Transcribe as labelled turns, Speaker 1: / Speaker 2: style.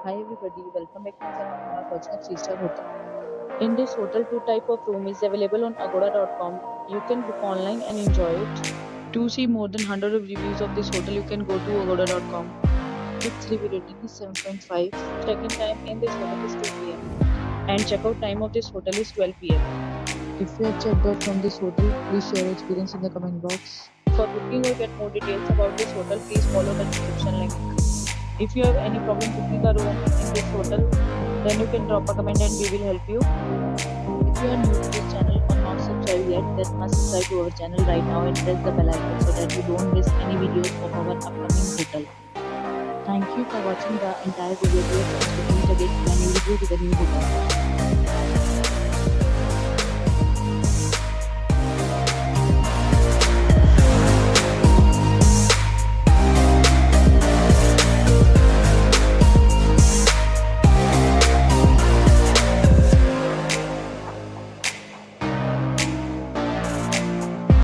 Speaker 1: Hi everybody, welcome back to my channel. You are watching a 3-star hotel. In this hotel, two type of room is available on agoda.com. You can book online and enjoy it. To see more than 100 of reviews of this hotel, you can go to agoda.com. Its review rating is 7.5. Check-in time in this hotel is 2 p.m. and check-out time of this hotel is 12 p.m. If you have checked out from this hotel, please share your experience in the comment box. For booking or get more details about this hotel, please follow the description link. If you have any problem booking a room in this hotel, then you can drop a comment and we will help you. If you are new to this channel or not subscribed yet, then must subscribe to our channel right now and press the bell icon so that you don't miss any videos of our upcoming hotel. Thank you for watching the entire video. We will meet again when you review with a new hotel.